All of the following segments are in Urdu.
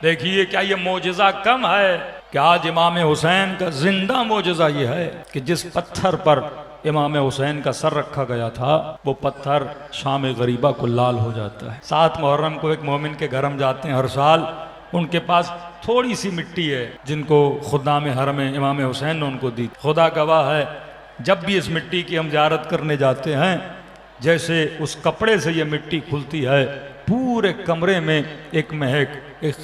دیکھیے کیا یہ معجزہ کم ہے کہ آج امام حسین کا زندہ معجزہ یہ ہے کہ جس پتھر پر امام حسین کا سر رکھا گیا تھا وہ پتھر شام غریبہ کو لال ہو جاتا ہے۔ 7 محرم کو ایک مومن کے گھر ہم جاتے ہیں ہر سال، ان کے پاس تھوڑی سی مٹی ہے جن کو خدام حرم امام حسین نے ان کو دی۔ خدا گواہ ہے جب بھی اس مٹی کی ہم زیارت کرنے جاتے ہیں، جیسے اس کپڑے سے یہ مٹی کھلتی ہے پورے کمرے میں ایک مہک، ایک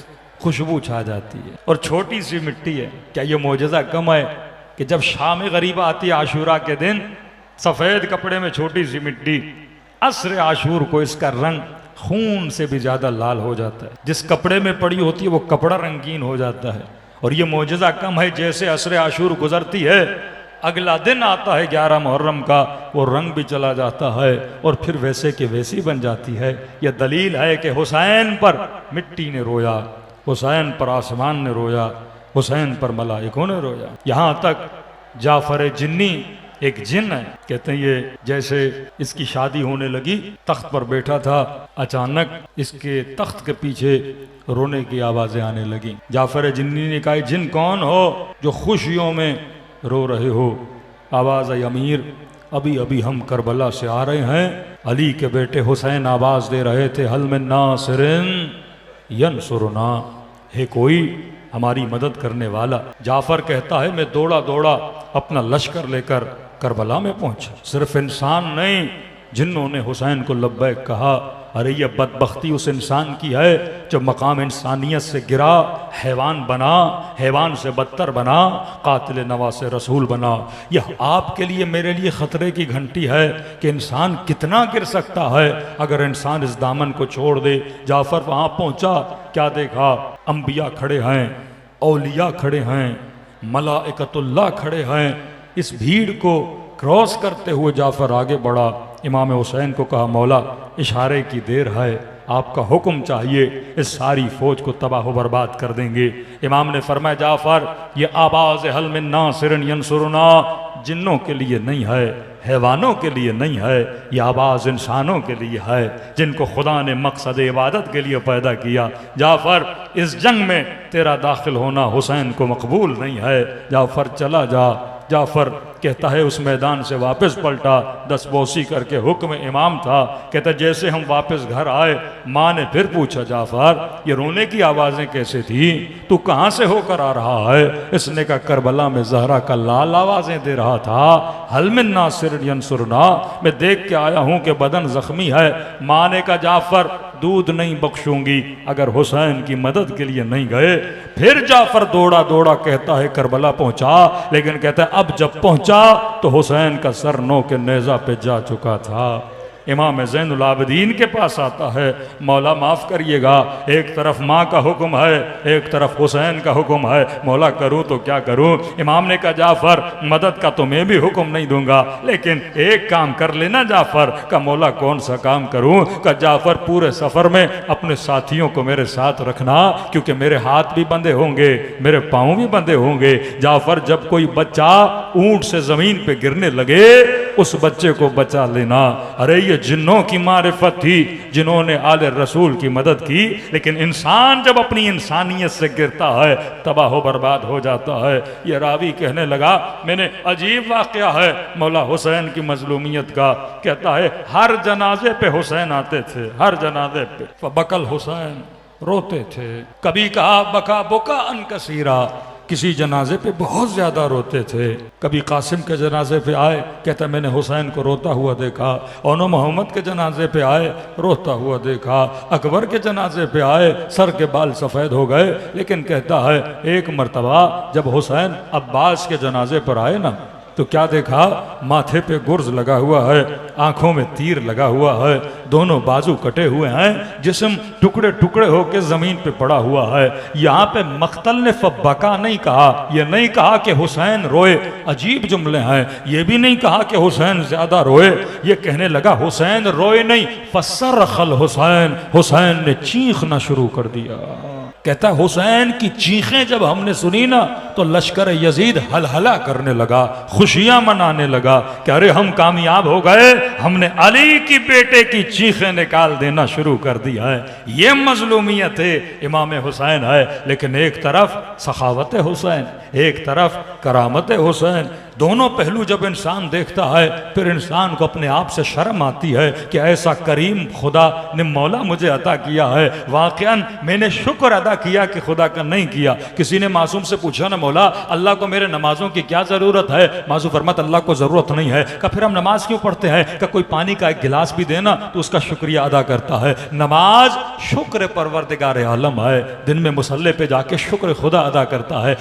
خوشبو چھا جاتی ہے، اور چھوٹی سی مٹی ہے۔ کیا یہ معجزہ کم ہے کہ جب شام غریبہ آتی ہے عاشورہ کے دن، سفید کپڑے میں چھوٹی سی مٹی، عصر عاشور کو اس کا رنگ خون سے بھی زیادہ لال ہو جاتا ہے، جس کپڑے میں پڑی ہوتی ہے وہ کپڑا رنگین ہو جاتا ہے۔ اور یہ معجزہ کم ہے، جیسے عصر عاشور گزرتی ہے اگلا دن آتا ہے 11 محرم کا، وہ رنگ بھی چلا جاتا ہے اور پھر ویسے کہ ویسی بن جاتی ہے۔ یہ دلیل ہے کہ حسین پر مٹی نے رویا، حسین پر آسمان نے رویا، حسین پر ملائکوں نے رویا۔ یہاں تک جعفر جنی ایک جن ہے، کہتے ہیں یہ جیسے اس کی شادی ہونے لگی، تخت پر بیٹھا تھا، اچانک اس کے تخت کے پیچھے رونے کی آوازیں آنے لگیں۔ جعفر جنی نے کہا جن کون ہو جو خوشیوں میں رو رہے ہو؟ آواز آئی امیر ابھی ابھی ہم کربلا سے آ رہے ہیں، علی کے بیٹے حسین آواز دے رہے تھے حل من ناصر ینصرنا، ہے کوئی ہماری مدد کرنے والا؟ جعفر کہتا ہے میں دوڑا دوڑا اپنا لشکر لے کر کربلا میں پہنچا، صرف انسان نہیں جنہوں نے حسین کو لبیک کہا۔ ارے یہ بدبختی اس انسان کی ہے جو مقام انسانیت سے گرا، حیوان بنا، حیوان سے بدتر بنا، قاتل نواز رسول بنا۔ یہ آپ کے لیے میرے لیے خطرے کی گھنٹی ہے کہ انسان کتنا گر سکتا ہے اگر انسان اس دامن کو چھوڑ دے۔ جعفر وہاں پہنچا، کیا دیکھا؟ انبیاء کھڑے ہیں، اولیاء کھڑے ہیں، ملائکۃ اللہ کھڑے ہیں۔ اس بھیڑ کو کراس کرتے ہوئے جعفر آگے بڑھا، امام حسین کو کہا مولا اشارے کی دیر ہے، آپ کا حکم چاہیے، اس ساری فوج کو تباہ و برباد کر دیں گے۔ امام نے فرمایا جعفر یہ آواز حل من ناصر ینصرنا جنوں کے لیے نہیں ہے، حیوانوں کے لیے نہیں ہے، یہ آواز انسانوں کے لیے ہے جن کو خدا نے مقصد عبادت کے لیے پیدا کیا۔ جعفر اس جنگ میں تیرا داخل ہونا حسین کو مقبول نہیں ہے، جعفر چلا جا۔ جعفر کہتا ہے اس میدان سے واپس پلٹا، دستبوسی کر کے حکم امام تھا، کہتا جیسے ہم واپس گھر آئے ماں نے پھر پوچھا جعفر یہ رونے کی آوازیں کیسے تھیں، تو کہاں سے ہو کر آ رہا ہے؟ اس نے کہا کربلا میں زہرا کا لال آوازیں دے رہا تھا، حل من ناصر ینصرنا، میں دیکھ کے آیا ہوں کہ بدن زخمی ہے۔ ماں نے کہا جعفر دودھ نہیں بخشوں گی اگر حسین کی مدد کے لیے نہیں گئے۔ پھر جعفر دوڑا دوڑا کہتا ہے کربلا پہنچا، لیکن کہتا ہے اب جب پہنچا تو حسین کا سر نو کے نیزہ پہ جا چکا تھا۔ امام زین العابدین کے پاس آتا ہے، مولا معاف کریے گا، ایک طرف ماں کا حکم ہے، ایک طرف حسین کا حکم ہے، مولا کروں تو کیا کروں؟ امام نے کہا جعفر مدد کا تو میں بھی حکم نہیں دوں گا، لیکن ایک کام کر لینا جعفر۔ کہا مولا کون سا کام کروں؟ کہا جعفر پورے سفر میں اپنے ساتھیوں کو میرے ساتھ رکھنا، کیونکہ میرے ہاتھ بھی بندھے ہوں گے، میرے پاؤں بھی بندھے ہوں گے۔ جعفر جب کوئی بچہ اونٹ سے زمین پہ گرنے لگے اس بچے کو بچا لینا۔ ارے یہ جنوں کی معرفت تھی جنہوں نے آل رسول کی مدد کی، لیکن انسان جب اپنی انسانیت سے گرتا ہے تباہ و برباد ہو جاتا ہے۔ یہ راوی کہنے لگا میں نے عجیب واقعہ ہے مولا حسین کی مظلومیت کا، کہتا ہے ہر جنازے پہ حسین آتے تھے، ہر جنازے پہ فبکل حسین، روتے تھے۔ کبھی کہا بکا بکا ان کثیرا، کسی جنازے پہ بہت زیادہ روتے تھے۔ کبھی قاسم کے جنازے پہ آئے، کہتا میں نے حسین کو روتا ہوا دیکھا۔ اونو محمد کے جنازے پہ آئے، روتا ہوا دیکھا۔ اکبر کے جنازے پہ آئے، سر کے بال سفید ہو گئے، لیکن کہتا ہے ایک مرتبہ جب حسین عباس کے جنازے پر آئے نا تو کیا دیکھا؟ ماتھے پہ گرز لگا ہوا ہے، آنکھوں میں تیر لگا ہوا ہے، دونوں بازو کٹے ہوئے ہیں، جسم ٹکڑے ٹکڑے ہو کے زمین پہ پڑا ہوا ہے۔ یہاں پہ مقتل نے فبکا نہیں کہا، یہ نہیں کہا کہ حسین روئے، عجیب جملے ہیں۔ یہ بھی نہیں کہا کہ حسین زیادہ روئے، یہ کہنے لگا حسین روئے نہیں، فصرخ الحسین، حسین نے چیخنا شروع کر دیا۔ کہتا حسین کی چیخیں جب ہم نے سنی نا تو لشکر یزید ہلہلہ کرنے لگا، خوش خوشیاں منانے لگا کہ ارے ہم کامیاب ہو گئے، ہم نے علی کی بیٹے کی چیخیں نکال دینا شروع کر دیا ہے۔ یہ مظلومیت ہے امام حسین ہے، لیکن ایک طرف سخاوت حسین، ایک طرف کرامت حسین، دونوں پہلو جب انسان دیکھتا ہے پھر انسان کو اپنے آپ سے شرم آتی ہے کہ ایسا کریم خدا نے مولا مجھے عطا کیا ہے، واقعاً میں نے شکر ادا کیا کہ خدا کا نہیں کیا۔ کسی نے معصوم سے پوچھا نا مولا اللہ کو میرے نمازوں کی کیا ضرورت ہے؟ معصوم فرماتا اللہ کو ضرورت نہیں ہے۔ کہ پھر ہم نماز کیوں پڑھتے ہیں؟ کہ کوئی پانی کا ایک گلاس بھی دینا تو اس کا شکریہ ادا کرتا ہے۔ نماز شکر پروردگار عالم ہے، دن میں مصلی پہ جا کے شکر خدا ادا کرتا ہے۔